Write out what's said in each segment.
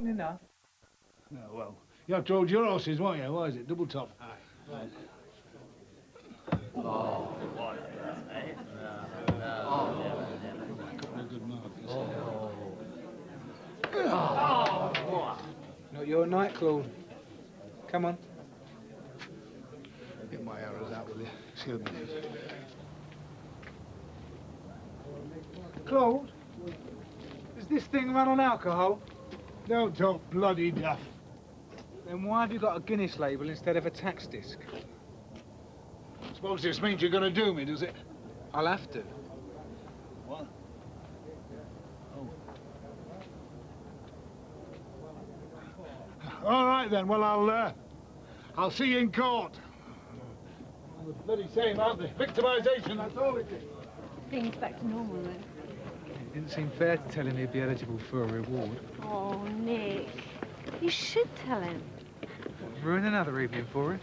Enough. No, well, you have to hold your horses, won't you? Why is it? Double top. Aye. Right. Oh, what? A couple of good markers. Not your night, Claude. Come on. Get my arrows out with you. Excuse me. Claude, does this thing run on alcohol? Don't talk bloody duff. Then why have you got a Guinness label instead of a tax disc? Suppose this means you're going to do me, does it? I'll have to. What? Oh. All right then. Well, I'll see you in court. The bloody same, aren't they? Victimisation. That's all it is. Things back to normal then. It didn't seem fair to tell him he'd be eligible for a reward. Oh, Nick. You should tell him. Ruin another evening for him.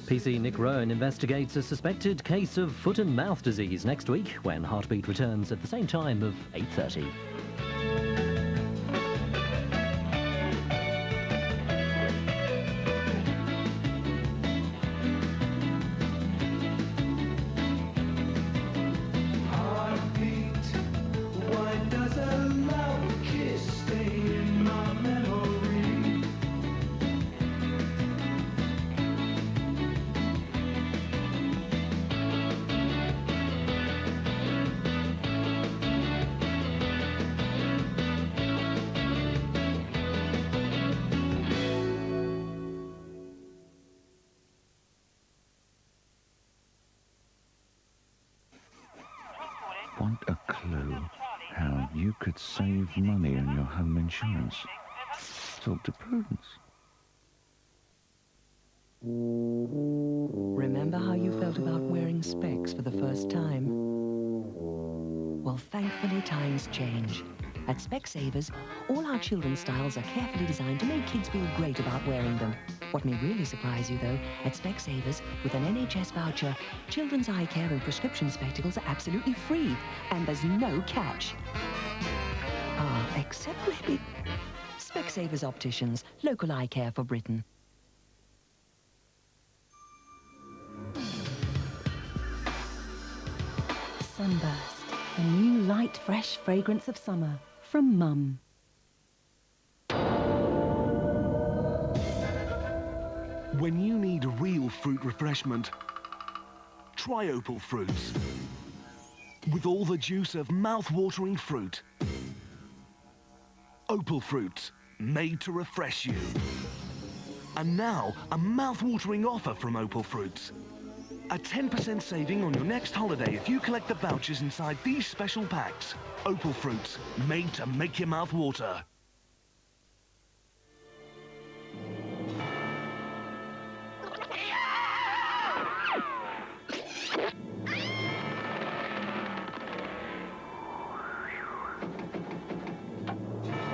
PC Nick Rowan investigates a suspected case of foot and mouth disease next week when Heartbeat returns at the same time of 8:30. Want a clue how you could save money on your home insurance? Talk to Prudence. Remember how you felt about wearing specs for the first time? Well, thankfully, times change. At Specsavers, all our children's styles are carefully designed to make kids feel great about wearing them. What may really surprise you, though, at Specsavers, with an NHS voucher, children's eye care and prescription spectacles are absolutely free, and there's no catch. Except maybe Specsavers Opticians, local eye care for Britain. Sunburst, a new light, fresh fragrance of summer from Mum. When you need real fruit refreshment, try Opal Fruits. With all the juice of mouth-watering fruit. Opal Fruits, made to refresh you. And now, a mouth-watering offer from Opal Fruits. A 10% saving on your next holiday if you collect the vouchers inside these special packs. Opal Fruits, made to make your mouth water.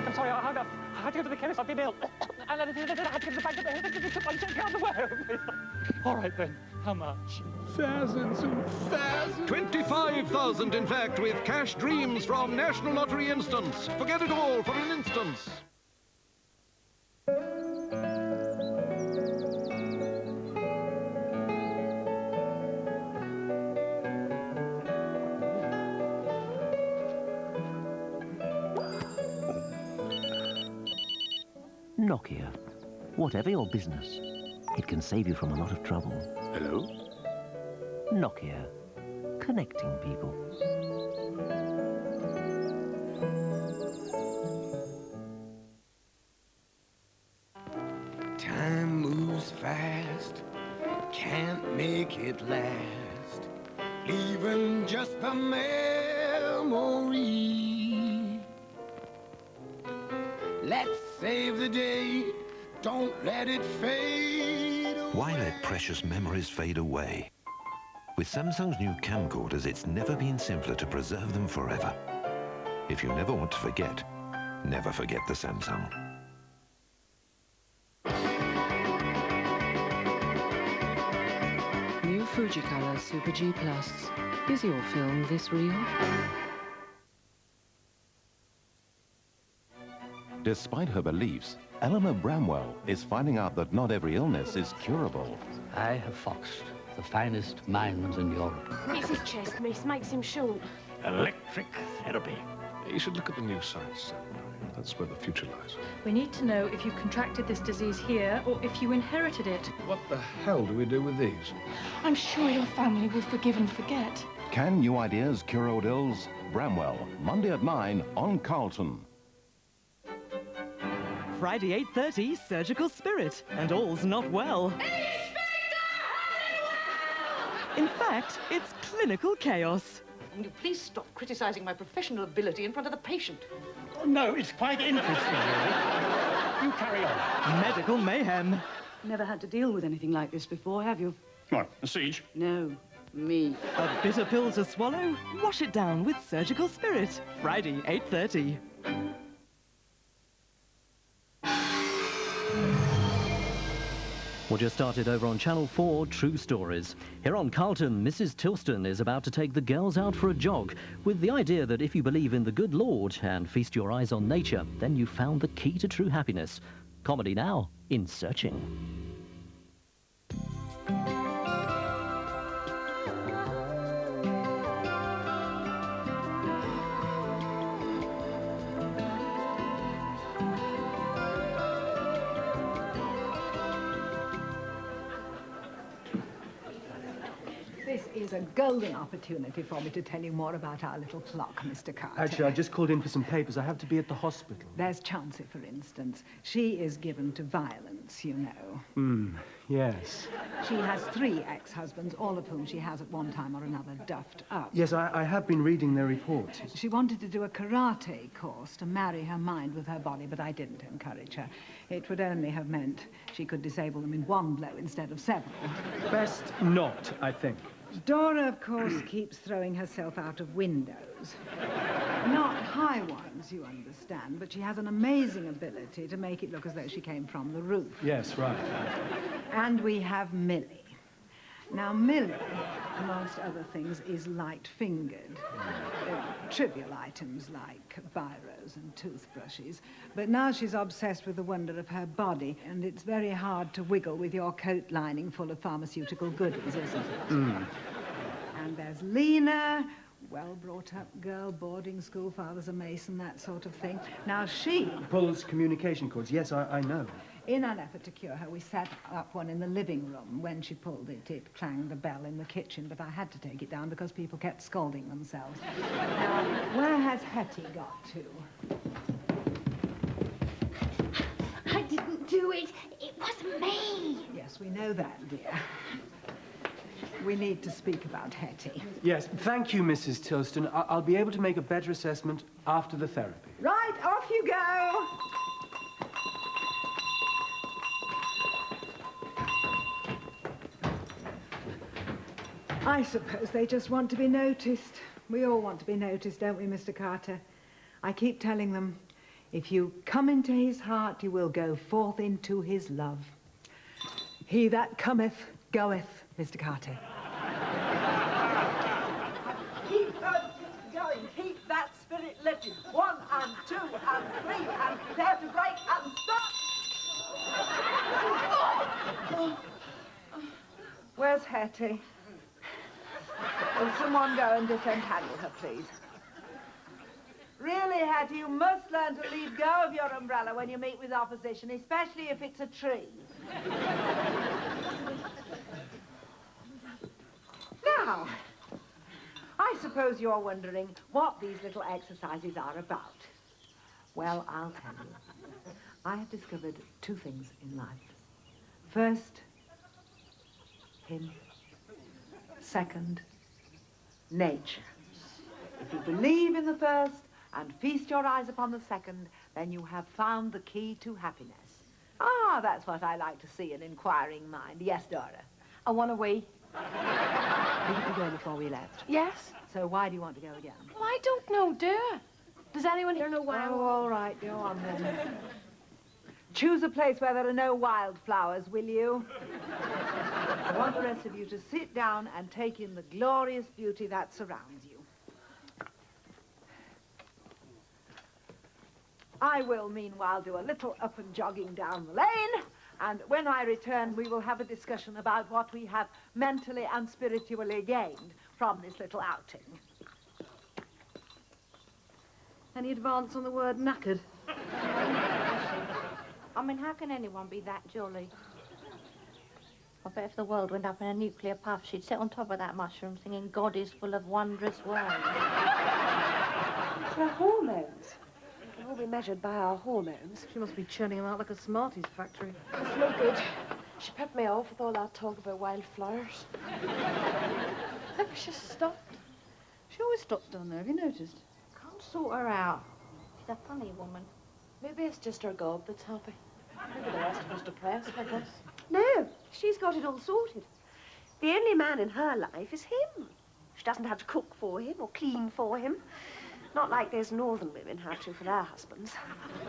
I'm sorry, I had to go to the chemist. I've been ill. And I had to go to the bank. All right, then. How much? Thousands and thousands. 25,000, in fact, with cash dreams from National Lottery Instance. Forget it all for an instance. Nokia. Whatever your business, it can save you from a lot of trouble. Hello? Nokia. Connecting people. Time moves fast, can't make it last, even just a memory. Let's save the day, don't let it fade away. Why let precious memories fade away? With Samsung's new camcorders, it's never been simpler to preserve them forever. If you never want to forget, never forget the Samsung. Fujicolour Super G+. Is your film this real? Despite her beliefs, Eleanor Bramwell is finding out that not every illness is curable. I have foxed the finest minds in Europe. It's his chest, miss. Makes him short. Electric therapy. You should look at the new science. That's where the future lies. We need to know if you contracted this disease here or if you inherited it. What the hell do we do with these? I'm sure your family will forgive and forget. Can new ideas cure old ills? Bramwell, Monday at 9 on Carlton. Friday 8:30, Surgical Spirit, and all's not well. In fact, it's clinical chaos. Will you please stop criticising my professional ability in front of the patient? Oh, no, it's quite interesting, really. You carry on. Medical mayhem. Never had to deal with anything like this before, have you? What, a siege? No, me. A bitter pill to swallow? Wash it down with Surgical Spirit. Friday 8:30. Well, just started over on Channel 4, True Stories. Here on Carlton, Mrs. Tilston is about to take the girls out for a jog with the idea that if you believe in the good Lord and feast your eyes on nature, then you've found the key to true happiness. Comedy now in Searching. This is a golden opportunity for me to tell you more about our little flock, Mr. Carter. Actually, I just called in for some papers. I have to be at the hospital. There's Chauncey, for instance. She is given to violence, you know. Yes. She has 3 ex-husbands, all of whom she has at one time or another duffed up. Yes, I have been reading their reports. She wanted to do a karate course to marry her mind with her body, but I didn't encourage her. It would only have meant she could disable them in one blow instead of several. Best not, I think. Dora, of course, keeps throwing herself out of windows. Not high ones, you understand, but she has an amazing ability to make it look as though she came from the roof. Yes, right. And we have Millie. Now, Millie, amongst other things, is light-fingered. Trivial items like biros and toothbrushes. But now she's obsessed with the wonder of her body, and it's very hard to wiggle with your coat lining full of pharmaceutical goodies, isn't it? And there's Lena, well-brought-up girl, boarding school, father's a mason, that sort of thing. Now, she... Pulls communication cords. Yes, I know. In an effort to cure her, we set up one in the living room. When she pulled it, it clanged the bell in the kitchen, but I had to take it down because people kept scolding themselves. Now, where has Hetty got to? I didn't do it. It was me. Yes, we know that, dear. We need to speak about Hetty. Yes, thank you, Mrs. Tilston. I'll be able to make a better assessment after the therapy. Right, off you go! I suppose they just want to be noticed. We all want to be noticed, don't we, Mr. Carter? I keep telling them, if you come into his heart, you will go forth into his love. He that cometh, goeth, Mr. Carter. Keep that going. Keep that spirit lifted. 1 and 2 and 3 and prepare to break and stop. Where's Hetty? Will someone go and disentangle her, please? Really, Hetty, you must learn to leave go of your umbrella when you meet with opposition, especially if it's a tree. Now, I suppose you're wondering what these little exercises are about. Well, I'll tell you. I have discovered 2 things in life. First, him. Second, nature. If you believe in the first and feast your eyes upon the second, then you have found the key to happiness. Ah, that's what I like to see, an inquiring mind. Yes, Dora? I want a wee. Didn't you go before we left? Yes. So why do you want to go again? Well, I don't know, dear. Does anyone here know why? Oh, all right, go on then. Choose a place where there are no wildflowers, will you? I want the rest of you to sit down and take in the glorious beauty that surrounds you. I will, meanwhile, do a little up and jogging down the lane, and when I return, we will have a discussion about what we have mentally and spiritually gained from this little outing. Any advance on the word knackered? I mean, how can anyone be that jolly? I bet if the world went up in a nuclear puff, she'd sit on top of that mushroom singing God is full of wondrous ways. Our hormones. We'll all be measured by our hormones. She must be churning them out like a Smarties factory. It's no good. She pepped me off with all that talk about wildflowers. I think she's stopped. She always stops down there, have you noticed? Can't sort her out. She's a funny woman. Maybe it's just her gob that's happy. Maybe the rest of us depressed like us. No, she's got it all sorted. The only man in her life is him. She doesn't have to cook for him or clean for him. Not like those northern women have to for their husbands.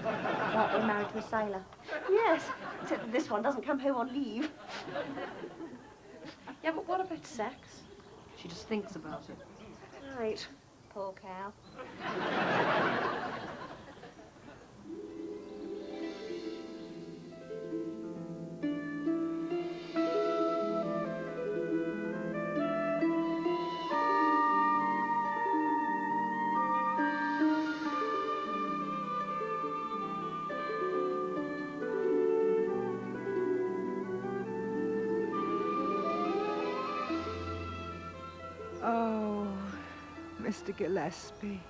Like they're married to a sailor. Yes, except that this one doesn't come home on leave. Yeah, but what about sex? She just thinks about it. Right. Poor cow. Oh, Mr. Gillespie.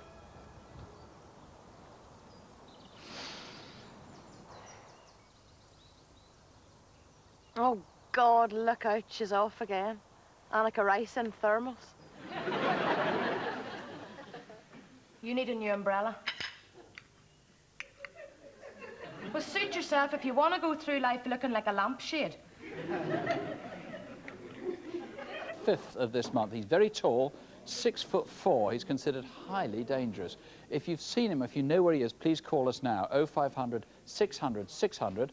Oh, God, look out. She's off again. Annika racing thermals. You need a new umbrella. Well, suit yourself if you want to go through life looking like a lampshade. 5th of this month. He's very tall, 6'4". He's considered highly dangerous. If you've seen him, if you know where he is, please call us now, 0500 600 600.